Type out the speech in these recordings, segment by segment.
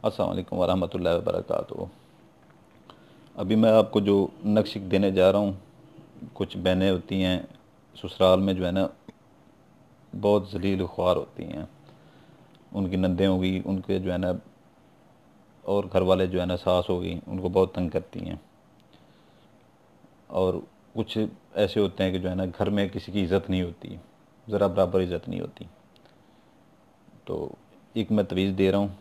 अस्सलाम वालेकुम वरहमतुल्लाहि वबरकातुहू। अभी मैं आपको जो नक्श देने जा रहा हूँ, कुछ बहनें होती हैं ससुराल में जो है ना बहुत ज़लील ख्वार होती हैं, उनकी नंदें हो गई, उनके जो है ना और घर वाले जो है ना सास हो गई, उनको बहुत तंग करती हैं। और कुछ ऐसे होते हैं कि जो है ना घर में किसी की इज़्ज़त नहीं होती, ज़रा बराबर इज़्ज़त नहीं होती। तो एक मैं तवीज़ दे रहा हूँ,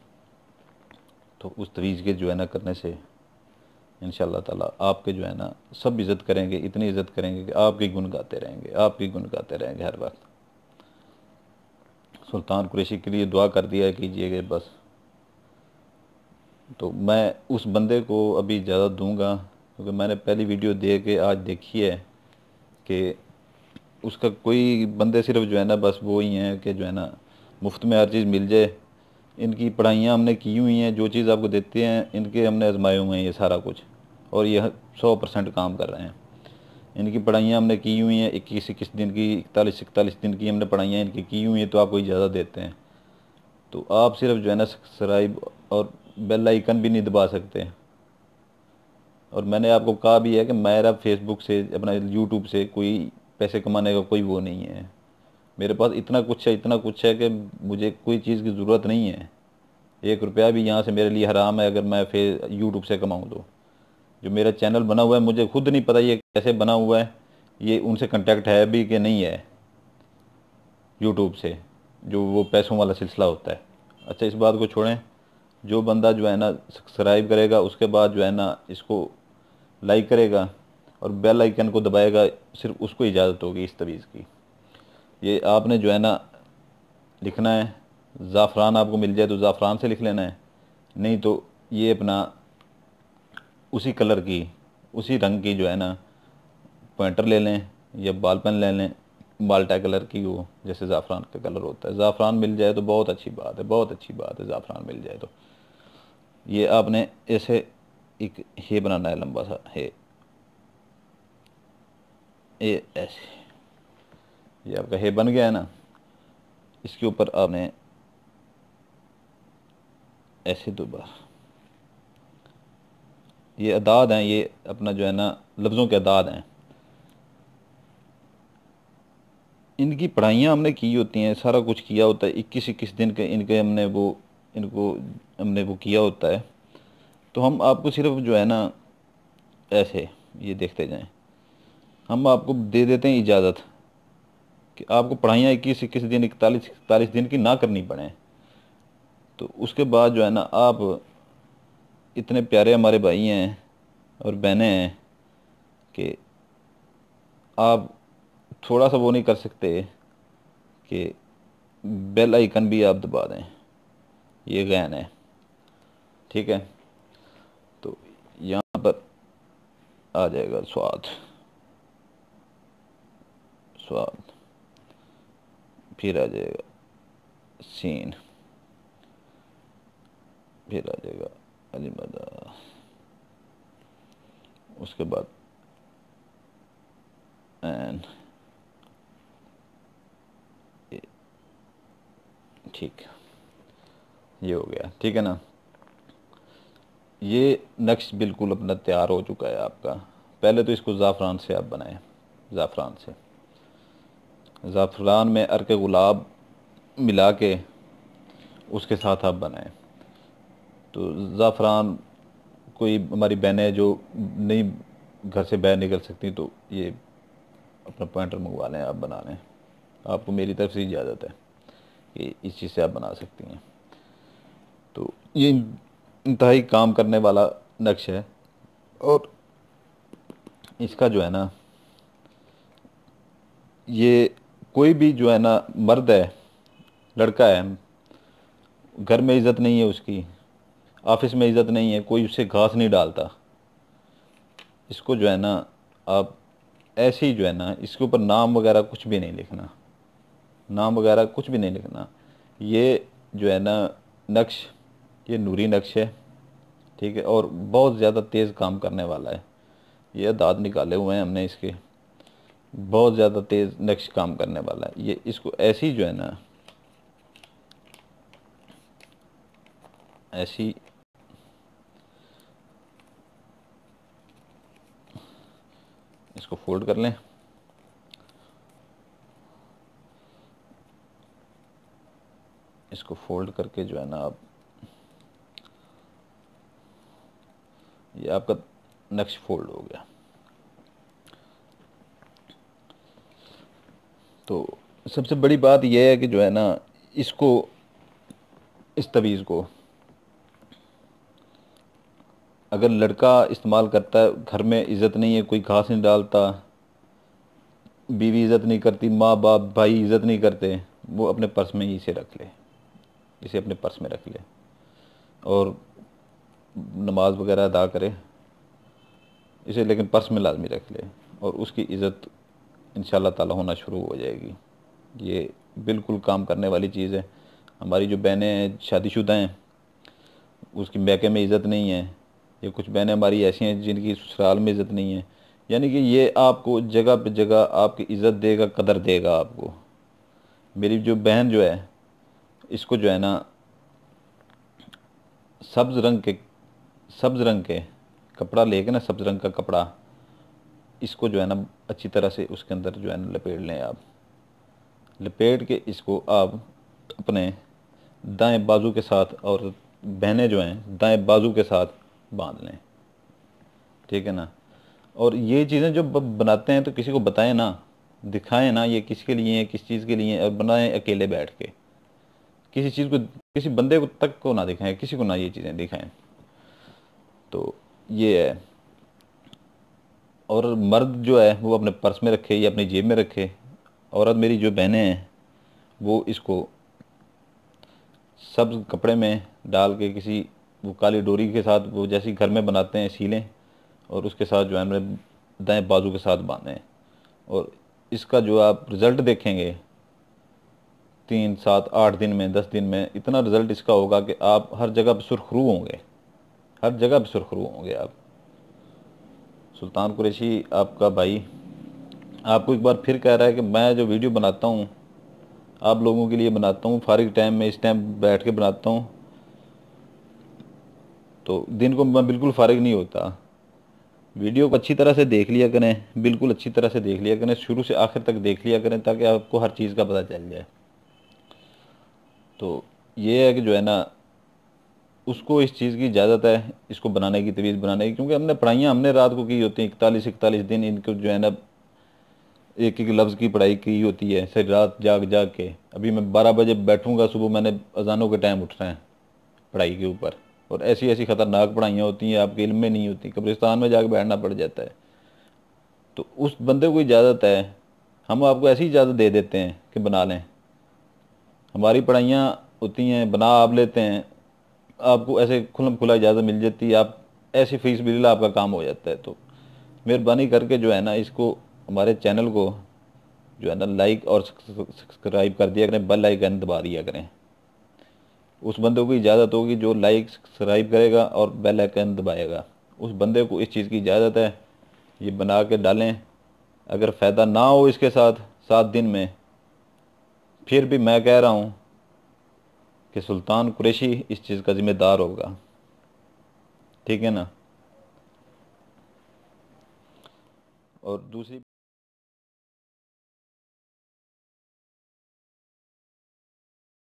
तो उस तवीज़ के जो है ना करने से इंशाअल्लाह ताला आपके जो है ना सब इज़्ज़त करेंगे, इतनी इज़्ज़त करेंगे कि आपकी गुण गाते रहेंगे, आपकी गुण गाते रहेंगे हर वक्त। सुल्तान कुरैशी के लिए दुआ कर दिया कीजिएगा बस। तो मैं उस बंदे को अभी इजाज़त दूंगा, क्योंकि मैंने पहली वीडियो दे के आज देखी है कि उसका कोई बंदे सिर्फ जो है ना बस वो ही हैं कि जो है ना मुफ्त में हर चीज़ मिल जाए। इनकी पढ़ाइयाँ हमने की हुई हैं, जो चीज़ आपको देते हैं इनके हमने आजमाए हुए हैं ये सारा कुछ, और ये 100% काम कर रहे हैं। इनकी पढ़ाइयाँ हमने की हुई हैं, 21-21 दिन की, 41-41 दिन की हमने पढ़ाइयाँ इनकी की हुई हैं, तो आपको इजाज़त देते हैं। तो आप सिर्फ जो है ना सब्सक्राइब और बेल आइकन भी नहीं दबा सकते। और मैंने आपको कहा भी है कि मेरा फेसबुक से, अपना यूट्यूब से कोई पैसे कमाने का कोई वो नहीं है। मेरे पास इतना कुछ है, इतना कुछ है कि मुझे कोई चीज़ की ज़रूरत नहीं है। 1 रुपया भी यहाँ से मेरे लिए हराम है अगर मैं फिर यूट्यूब से कमाऊँ तो। जो मेरा चैनल बना हुआ है मुझे खुद नहीं पता ये कैसे बना हुआ है, ये उनसे कांटेक्ट है भी कि नहीं है यूट्यूब से, जो वो पैसों वाला सिलसिला होता है। अच्छा, इस बात को छोड़ें, जो बंदा जो है ना सब्सक्राइब करेगा उसके बाद जो है ना इसको लाइक करेगा और बेल आइकन को दबाएगा, सिर्फ उसको इजाज़त होगी इस तवीज़ की। ये आपने जो है ना लिखना है, ज़ाफ़रान आपको मिल जाए तो ज़ाफ़रान से लिख लेना है, नहीं तो ये अपना उसी कलर की, उसी रंग की जो है ना पॉइंटर ले लें या बाल पेन ले लें, बाल्टा कलर की हो, जैसे ज़ाफ़रान का कलर होता है। ज़ाफ़रान मिल जाए तो बहुत अच्छी बात है, बहुत अच्छी बात है, ज़ाफ़रान मिल जाए तो। ये आपने ऐसे एक हे बनाना है, लंबा सा हे, ये ऐसे, ये आपका हे बन गया है ना। इसके ऊपर आपने ऐसे दो बार, ये अदाद हैं, ये अपना जो है ना लफ्ज़ों के अदाद हैं। इनकी पढ़ाइयाँ हमने की होती हैं, सारा कुछ किया होता है, 21-21 दिन के इनके हमने वो, इनको हमने वो किया होता है। तो हम आपको सिर्फ जो है ना ऐसे ये देखते जाएं, हम आपको दे देते हैं इजाज़त कि आपको पढ़ाइयाँ 21-21 दिन, 41-41 दिन की ना करनी पड़े। तो उसके बाद जो है ना आप, इतने प्यारे हमारे भाई हैं और बहनें हैं कि आप थोड़ा सा वो नहीं कर सकते कि बेल आइकन भी आप दबा दें, ये गैन है, ठीक है। तो यहाँ पर आ जाएगा स्वाद, स्वाद, फिर आ जाएगा सीन, फिर आ जाएगा अलीमदा, उसके बाद एन, ठीक, ये हो गया, ठीक है ना। ये नक्श बिल्कुल अपना तैयार हो चुका है आपका। पहले तो इसको ज़ाफ़रान से आप बनाएं, ज़ाफ़रान से, ज़ाफ़रान में अर्क गुलाब मिला के उसके साथ आप बनाएं। तो ज़ाफ़रान, कोई हमारी बहनें जो नहीं घर से बाहर निकल सकती, तो ये अपना पॉइंटर मंगवा लें, आप बना लें। आपको मेरी तरफ से इजाज़त है कि इस चीज़ से आप बना सकती हैं। तो ये इंतहाई काम करने वाला नक्श है। और इसका जो है ना, ये कोई भी जो है ना मर्द है, लड़का है, घर में इज़्ज़त नहीं है उसकी, ऑफिस में इज़्ज़त नहीं है, कोई उससे घास नहीं डालता, इसको जो है ना आप ऐसे ही जो है ना इसके ऊपर नाम वगैरह कुछ भी नहीं लिखना, नाम वगैरह कुछ भी नहीं लिखना। ये जो है ना नक्श, ये नूरी नक्श है, ठीक है, और बहुत ज़्यादा तेज़ काम करने वाला है। ये दांत निकाले हुए हैं हमने इसके, बहुत ज़्यादा तेज़ नक्श काम करने वाला है। ये इसको ऐसी जो है ना, ऐसी इसको फोल्ड कर लें। इसको फोल्ड करके जो है ना आप, ये आपका नेक्स्ट फोल्ड हो गया। तो सबसे बड़ी बात यह है कि जो है ना, इसको, इस तवीज़ को अगर लड़का इस्तेमाल करता है, घर में इज़्ज़त नहीं है, कोई घास नहीं डालता, बीवी इज़्ज़त नहीं करती, माँ बाप भाई इज़्ज़त नहीं करते, वो अपने पर्स में ही इसे रख ले, इसे अपने पर्स में रख ले और नमाज वगैरह अदा करे इसे, लेकिन पर्स में लाजमी रख ले और उसकी इज़्ज़त इंशाअल्लाह ताला होना शुरू हो जाएगी। ये बिल्कुल काम करने वाली चीज़ है। हमारी जो बहनें शादीशुदा हैं, उसकी मैके में इज़्ज़त नहीं है, या कुछ बहनें हमारी ऐसी हैं जिनकी ससुराल में इज़्ज़त नहीं है, यानी कि ये आपको जगह पे जगह आपकी इज़्ज़त देगा, कदर देगा आपको। मेरी जो बहन जो है, इसको जो है ना सब्ज़ रंग के कपड़ा लेके ना, सब्ज़ रंग का कपड़ा, इसको जो है ना अच्छी तरह से उसके अंदर जो है ना लपेट लें आप। लपेट के इसको आप अपने दाएं बाजू के साथ, और बहनें जो हैं दाएं बाजू के साथ बांध लें, ठीक है ना। और ये चीज़ें जो बनाते हैं तो किसी को बताएं ना, दिखाएं ना ये किसके लिए है, किस चीज़ के लिए है, और बनाएं अकेले बैठ के, किसी चीज़ को, किसी बंदे को तक को ना दिखाएं, किसी को ना ये चीज़ें दिखाएं। तो ये है। और मर्द जो है वो अपने पर्स में रखे या अपनी जेब में रखे। औरत मेरी जो बहनें हैं वो इसको सब्ज़ कपड़े में डाल के, किसी वो काली डोरी के साथ, वो जैसी घर में बनाते हैं सीलें, और उसके साथ जो है ना दाएं बाजू के साथ बांधें। और इसका जो आप रिज़ल्ट देखेंगे 3, 7, 8 दिन में, 10 दिन में इतना रिज़ल्ट इसका होगा कि आप हर जगह पर सुरखरू होंगे, हर जगह पर सुरखरू होंगे आप। सुल्तान कुरैशी आपका भाई आपको एक बार फिर कह रहा है कि मैं जो वीडियो बनाता हूँ आप लोगों के लिए बनाता हूँ, फारिग टाइम में, इस टाइम बैठ के बनाता हूँ। तो दिन को मैं बिल्कुल फारिग नहीं होता। वीडियो को अच्छी तरह से देख लिया करें, बिल्कुल अच्छी तरह से देख लिया करें, शुरू से आखिर तक देख लिया करें, ताकि आपको हर चीज़ का पता चल जाए। तो ये है कि जो है ना, उसको इस चीज़ की इजाज़त है, इसको बनाने की, तवीज़ बनाने की, क्योंकि हमने पढ़ाइयाँ हमने रात को की होती हैं, 41 दिन इनको जो है ना एक एक लफ्ज़ की पढ़ाई की होती है, सारी रात जाग जाग के। अभी मैं 12 बजे बैठूंगा, सुबह मैंने अजानों के टाइम उठना है पढ़ाई के ऊपर, और ऐसी ऐसी ख़तरनाक पढ़ाइयाँ होती हैं आपके इल्म में नहीं होती, कब्रिस्तान में जाकर बैठना पड़ जाता है। तो उस बंदे को इजाज़त है, हम आपको ऐसी इजाज़त दे देते हैं कि बना लें। हमारी पढ़ाइयाँ होती हैं, बना आप लेते हैं, आपको ऐसे खुल्म खुला इजाज़त मिल जाती है, आप ऐसी फीस बिल्ला आपका काम हो जाता है। तो मेहरबानी करके जो है ना, इसको, हमारे चैनल को जो है ना लाइक और सब्सक्राइब कर दिया करें, बेल आइकन दबा दिया करें। उस बंदे को इजाज़त होगी जो लाइक सब्सक्राइब करेगा और बेल आइकन दबाएगा, उस बंदे को इस चीज़ की इजाज़त है। ये बना के डालें। अगर फ़ायदा ना हो इसके साथ 7 दिन में, फिर भी मैं कह रहा हूँ कि सुल्तान कुरैशी इस चीज़ का ज़िम्मेदार होगा, ठीक है ना। और दूसरी